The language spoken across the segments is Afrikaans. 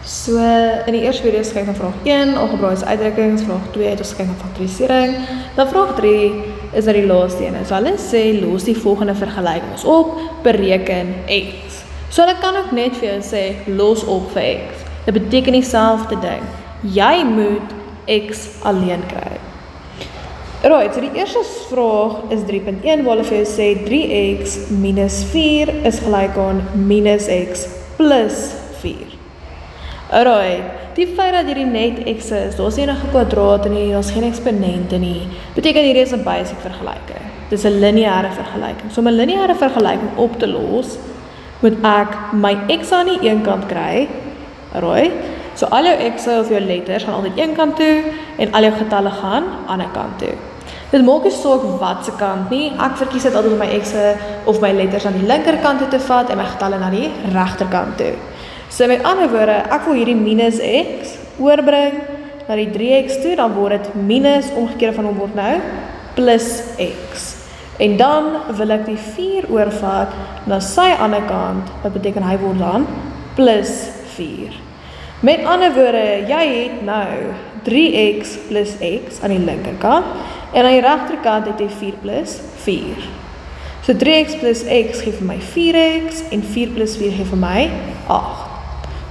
So, in die eerste video is gekyk na vraag 1, algebraïse uitdrukkings, vraag 2 het ons gekyk na faktorisering, dan vraag 3 is dat die laaste een. So hulle sê, los die volgende vergelykings op, bereken x. So hulle kan ook net vir jou sê, los op vir x. Dit beteken dieselfde ding. Jy moet x alleen kry. Right, so die eerste vraag is 3.1, waar hulle vir jou sê, 3x minus 4 is gelyk aan minus x plus 4. Alright, die feit dat hierdie net x is, daar is enige kwadrate nie, daar is geen eksponente nie, beteken hierdie is 'n basiese vergelyking. Dit is 'n lineêre vergelyking. So om 'n lineêre vergelyking op te los, moet ek my x aan die een kant kry, alright, so al jou x'e of jou letters gaan altyd een kant toe, en al jou getalle gaan ander kant toe. Dit maak nie saak wat se kant nie, ek verkies dit altyd om my x'e of my letters aan die linkerkant toe te vat, en my getalle na die regterkant toe. So met ander woorde, ek wil hierdie minus x oorbring na die 3x toe, dan word dit minus, omgekeerde van hom word nou, plus x. En dan wil ek die 4 oorvat na sy ander kant, wat beteken hy word dan plus 4. Met ander woorde, jy het nou 3x plus x aan die linkerkant, en aan die regterkant het jy 4 plus 4. So 3x plus x gee vir my 4x, en 4 plus 4 gee vir my 8.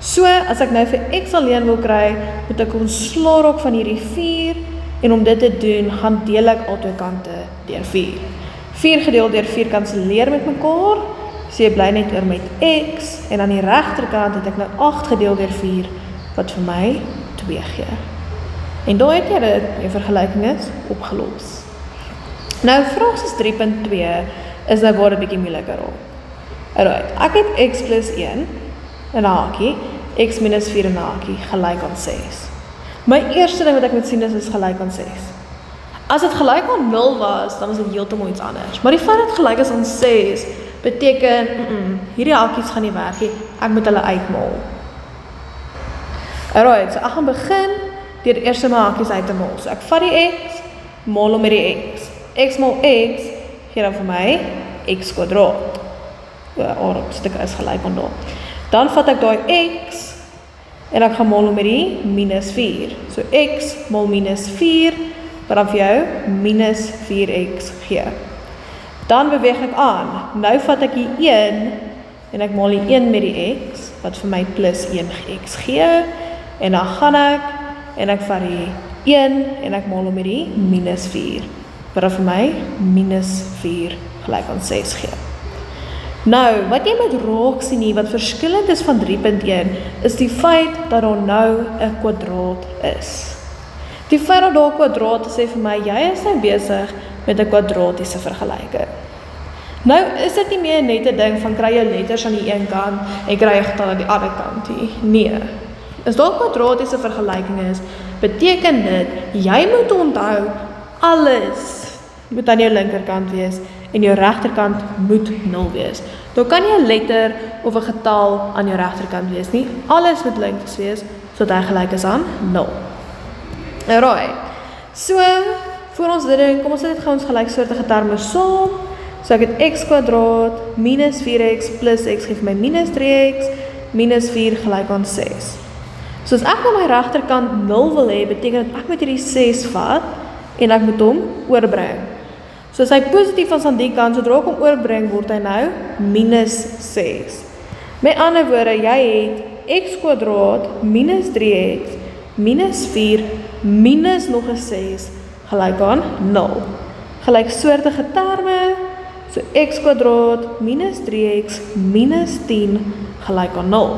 So, as ek nou vir x alleen wil kry, moet ek ontslaa raak van hierdie 4, en om dit te doen, gaan deel ek al twee kante deur 4. 4 gedeeld deur 4 kanselleer met mekaar, so jy bly net oor met x, en aan die regterkant het ek nou 8 gedeeld deur 4, wat vir my 2 gee. En daar het jy dit, jou vergelyking is opgelos. Nou, vraag soos 3.2 is nou waar 'n bietjie moeiliker raak. Alright, ek het x plus 1, in 'n hakie, x minus 4 in 'n hakie, gelyk aan 6. My eerste ding wat ek moet sien is gelyk aan 6. As dit gelyk aan 0 was, dan is dit heeltemal iets anders. Maar die feit dat gelyk is aan 6, beteken, hierdie hakies gaan nie werk nie, ek moet hulle uitmaal. Alright, so ek gaan begin deur die eerste my hakies uit te maal. So ek vat die x, maal hom met die x. X maal x, gee dan vir my x kwadraat. Stuk is gelyk aan daar. Dan vat ek daai x, en ek gaan maal hom met die minus 4. So x maal minus 4, wat dan vir jou minus 4x gee. Dan beweeg ek aan. Nou vat ek die 1, en ek maal die 1 met die x, wat vir my plus 1x gee. En dan gaan ek, en ek vat die 1, en ek maal hom met die minus 4, wat dan vir my minus 4 gelyk aan 6 gee. Nou, wat jy moet raak sien nie, wat verskillend is van 3.1, is die feit dat daar nou 'n kwadraat is. Die feit dat daar 'n kwadraat is, sê vir my, jy is nou besig met 'n kwadratiese vergelyking. Nou is dit nie meer net 'n ding van kry jou letters aan die een kant en kry jy getalle aan die ander kant nie. Nee. As daar 'n kwadratiese vergelyking is, beteken dit, jy moet onthou, alles moet aan jou linkerkant wees, en jou regterkant moet 0 wees. Dan kan jy 'n letter of 'n getal aan jou regterkant wees nie. Alles moet links wees, sodat hy gelyk is aan 0. Alright. So, voor ons dit doen, kom ons sit dit gou ons gelyksoortige terme saam. So ek het x kwadraat minus 4x plus x gee vir my minus 3x, minus 4 gelyk aan 6. So as ek na my regterkant 0 wil hê, beteken dat ek moet hierdie 6 vat, en ek moet hom oorbring. So as hy positief was aan die kant, sodra ek hom oorbring, word hy nou minus 6. Met ander woorde, jy het x kwadraat minus 3x minus 4 minus nog 'n 6 gelyk aan 0. Gelyksoortige terme, so x kwadraat minus 3x minus 10 gelyk aan 0.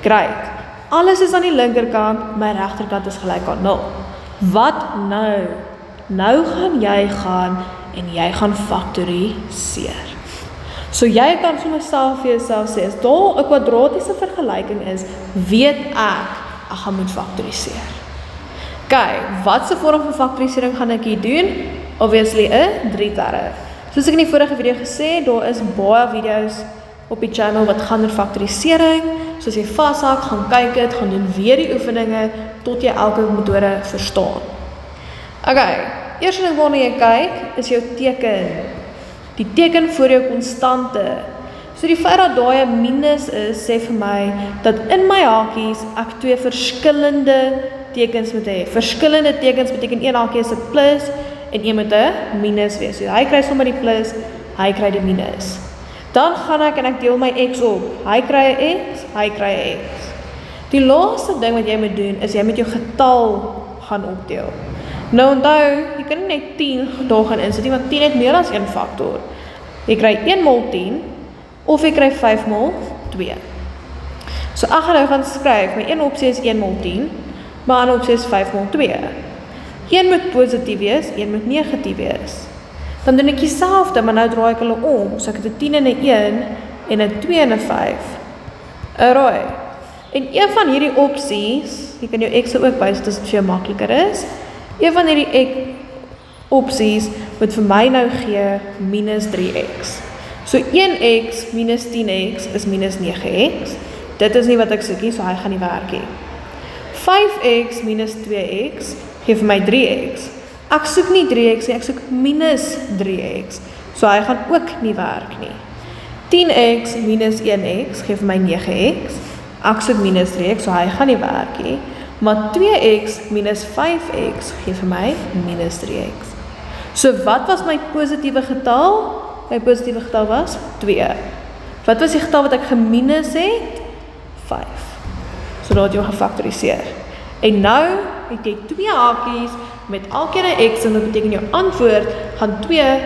Great. Alles is aan die linkerkant, my regterkant is gelyk aan 0. Wat nou? Nou gaan jy gaan en jy gaan faktoriseer. So jy kan sommer self vir jouself sê, as daar 'n kwadratiese vergelyking is, weet ek gaan moet faktoriseer. Kyk, wat se vorm van faktorisering gaan ek hier doen? Obviously 'n 3-term. Soos ek in die vorige video gesê het, daar is baie video's op die channel wat gaan oor faktorisering. So as jy vashak, gaan kyk dit, gaan doen weer die oefeninge tot jy elke metode verstaan. Okay, eerste ding waarna jy kyk is jou teken. Die teken voor jou konstante. So die feit dat daai 'n minus is, sê vir my, dat in my hakies, ek 2 verskillende tekens moet hê. Verskillende tekens beteken een hakie is 'n plus, en een moet 'n minus wees. So hy kry sommer die plus, hy kry die minus. Dan gaan ek en ek deel my x op. Hy kry 'n x, hy kry 'n x. Die laaste ding wat jy moet doen, is jy moet jou getal gaan opdeel. Nou onthou, jy kan nie net 10 daar gaan insit nie, want 10 het meer as 1 faktor. Jy kry 1 mol 10, of jy kry 5 mol 2. So ek gaan nou gaan skryf, my een opsie is 1 mol 10, my ander opsie is 5 mol 2. Een moet positief wees, een moet negatief wees. Dan doen ek dieselfde, maar nou draai ek hulle om, so ek het 'n 10 en 'n 1, en 'n 2 en 'n 5. Alright. En een van hierdie opsies, jy kan jou x ook bysit as dit vir jou makliker is, een van hierdie opsies moet vir my nou gee minus 3x. So 1x minus 10x is minus 9x. Dit is nie wat ek soek nie, so hy gaan nie werk nie. 5x minus 2x gee vir my 3x. Ek soek nie 3x nie, ek soek minus 3x. So hy gaan ook nie werk nie. 10x minus 1x gee vir my 9x. Ek soek minus 3x, so hy gaan nie werk nie. Maar 2x minus 5x gee vir my minus 3x. So wat was my positiewe getal? My positiewe getal was 2. Wat was die getal wat ek geminus het? 5. So daar het jy gefaktoriseer. En nou het jy 2 hakies met elkeen 'n x, en dit beteken jou antwoord gaan 2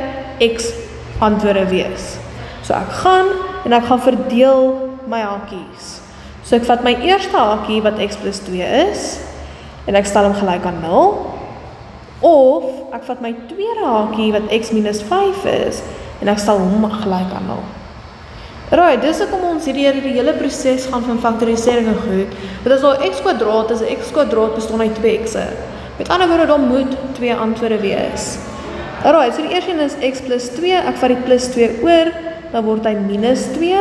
x antwoorde wees. So ek gaan en ek gaan verdeel my hakies. So ek vat my eerste hakie wat x plus 2 is, en ek stel hom gelyk aan 0. Of ek vat my tweede hakie wat x minus 5 is, en ek stel hom gelyk aan 0. Right, dis hoekom ons die hele proses gaan van faktorisering en goed. Want as daar x kwadraat is, 'n x kwadraat bestaan uit 2x'e. Met ander woorde, daar moet 2 antwoorde wees. Right, so die eerste een is x plus 2, ek vat die plus 2 oor, dan word hy minus 2.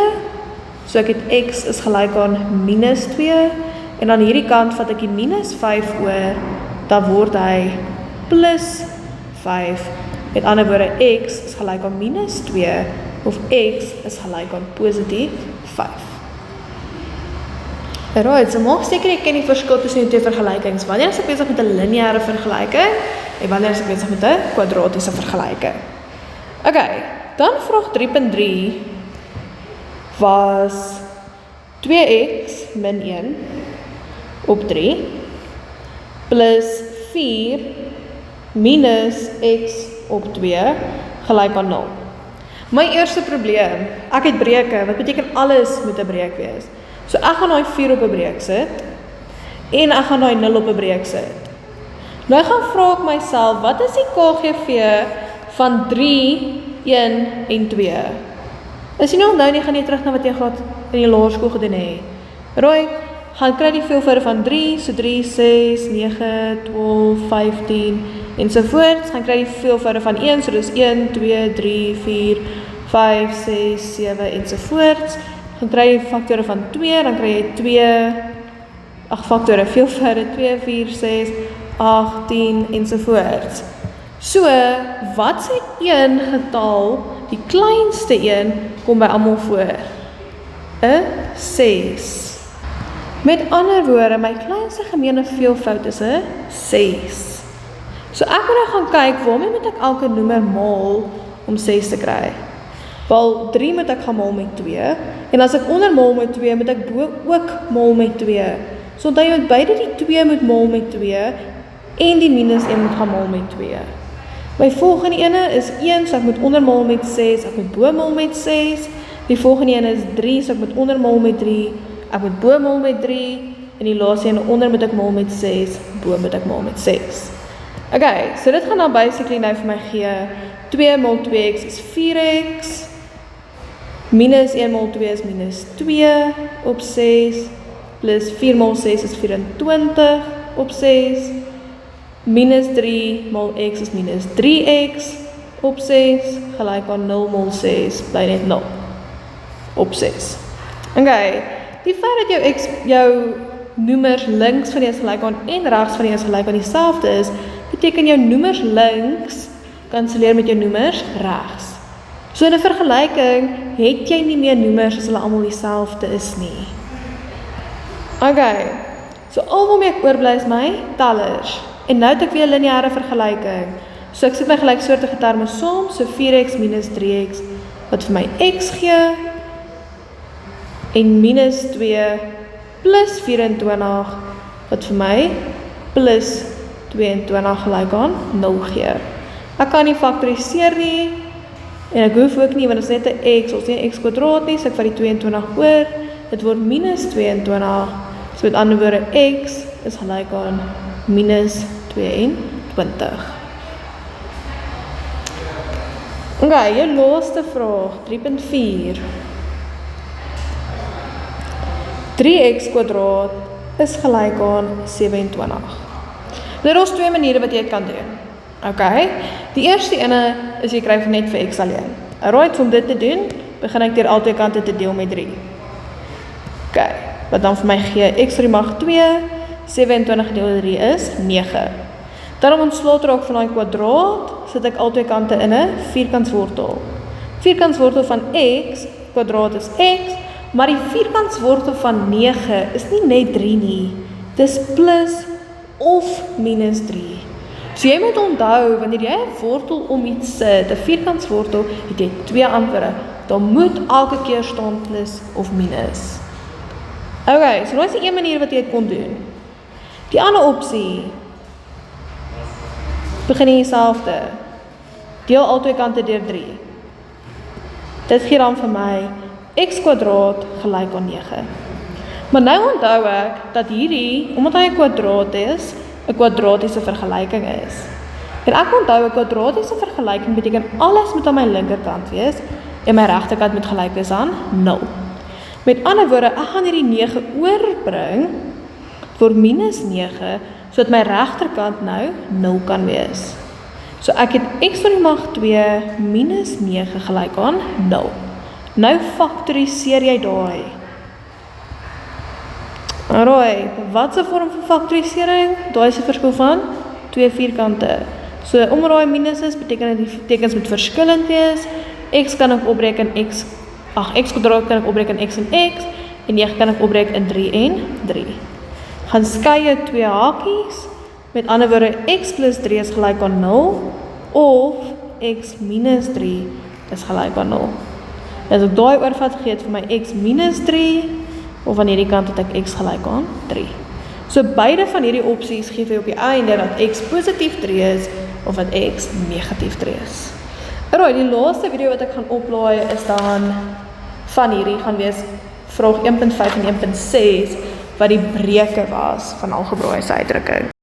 So ek het x is gelyk aan minus 2, en aan hierdie kant vat ek die minus 5 oor, dan word hy plus 5. Met ander woorde, x is gelyk aan minus 2, of x is gelyk aan positief 5. Right, so maak seker jy ken die verskil tussen die twee vergelykings. Wanneer is ek besig met 'n lineêre vergelyking, en wanneer is ek besig met 'n kwadratiese vergelyking? Okay, dan vraag 3.3 was 2x min 1 op 3 plus 4 minus x op 2 gelyk aan 0. My eerste probleem, ek het breuke, wat beteken alles moet 'n breuk wees. So ek gaan daai 4 op 'n breuk sit, en ek gaan daai 0 op 'n breuk sit. Nou gaan vra ek myself, wat is die KGV van 3, 1 en 2? As jy nou onthou nie, gaan jy terug na wat jy gehad in die laerskool gedoen het. Right, gaan kry die veelvoud van 3, so 3, 6, 9, 12, 15, ensovoorts, gaan kry die veelvoude van 1, so dis 1, 2, 3, 4, 5, 6, 7, ensovoorts, gaan kry die faktore van 2, dan kry jy 2, faktore, veelvoude, 2, 4, 6, 8, 10, ensovoorts. So, wat is een getal, die kleinste een, kom by almal voor? 'n 6. Met ander woorde, my kleinste gemeene veelvoud is 'n 6. So ek moet nou gaan kyk, waarmee moet ek elke noemer maal om 6 te kry? Wel, 3 moet ek gaan maal met 2, en as ek onder maal met 2, moet ek bo ook maal met 2. So onthou jy moet beide die 2 moet maal met 2, en die minus 1 moet gaan maal met 2. My volgende ene is 1, so ek moet onder maal met 6, ek moet bo maal met 6. Die volgende ene is 3, so ek moet onder maal met 3, ek moet bo maal met 3, en die laaste ene onder moet ek maal met 6, bo moet ek maal met 6. Okay, so dit gaan dan basically nou vir my gee, 2 mol 2x is 4x, minus 1 mol 2 is minus 2 op 6, plus 4 mol 6 is 24 op 6, minus 3 mol x is minus 3x op 6, gelyk aan 0 mol 6, bly net 0 op 6. Okay, die feit dat jou noemers links van die is gelyk aan en regs van die is gelyk aan dieselfde is, beteken jou noemers links kanselleer met jou noemers regs. So in 'n vergelyking het jy nie meer noemers as hulle almal dieselfde is nie. Okay, so al waarmee ek oorbly is my tellers. En nou het ek weer 'n lineêre vergelyking. So ek sit my gelyksoortige terme saam, so 4x minus 3x, wat vir my x gee, en minus 2 plus 24, wat vir my plus 22 gelyk aan 0 gee. Ek kan nie faktoriseer nie, en ek hoef ook nie, want dit is net 'n x, ons nie 'n x kwadraat nie, so ek vat die 22 oor, dit word minus 22, so met ander woorde x is gelyk aan minus 22. Okay, jou laaste vraag, 3.4. 3x kwadraat is gelyk aan 27. Nou, daar is twee maniere wat jy kan doen. Okay, die eerste ene is jy kry net vir x alleen. Alright, om dit te doen, begin ek deur albei kante te deel met 3. Okay, wat dan vir my gee x tot die mag 2, 27 gedeel deur 3 is 9. Daarom ontslaat raak van daai kwadraat, sit ek albei kante in 'n vierkantswortel. Vierkantswortel van x kwadraat is x, maar die vierkantswortel van 9 is nie net 3 nie. Dis plus of minus 3. So jy moet onthou, wanneer jy 'n wortel om iets sit, 'n vierkantswortel, het jy twee antwoorde. Dan moet elke keer staan plus of minus. Okay, so dit is die een manier wat jy dit kon doen. Die ander opsie, begin jy dieselfde. Deel albei kante deur 3. Dit gee dan vir my x kwadraat gelyk aan 9. Maar nou onthou ek dat hierdie, omdat hy 'n kwadraat is, 'n kwadratiese vergelyking is. En ek onthou 'n kwadratiese vergelyking beteken alles moet aan my linkerkant wees en my regterkant moet gelyk wees aan 0. Met ander woorde, ek gaan hierdie 9 oorbring vir minus 9, sodat my regterkant nou 0 kan wees. So ek het x tot die mag 2 minus 9 gelyk aan 0. Nou faktoriseer jy daai. Alright, wat 'n vorm van faktorisering? Daai is 'n verskil van twee vierkante. So omdat daai minus is, beteken dit die tekens moet verskillend wees. X kan ek opbreek in x kwadraat kan ek opbreek in x en x, en 9 kan ek opbreek in 3 en 3. Gaan skei jou twee hakies, met ander woorde x plus 3 is gelyk aan 0, of x minus 3 is gelyk aan 0. As ek daai oorvat, gee dit vir my x minus 3, of aan hierdie kant het ek x gelyk aan 3. So beide van hierdie opsies gee vir op die einde dat x positief 3 is, of dat x negatief 3 is. Alright, die laaste video wat ek gaan oplaai is dan van hierdie gaan wees vraag 1.5 en 1.6 wat die breuke was van algebraïese uitdrukking.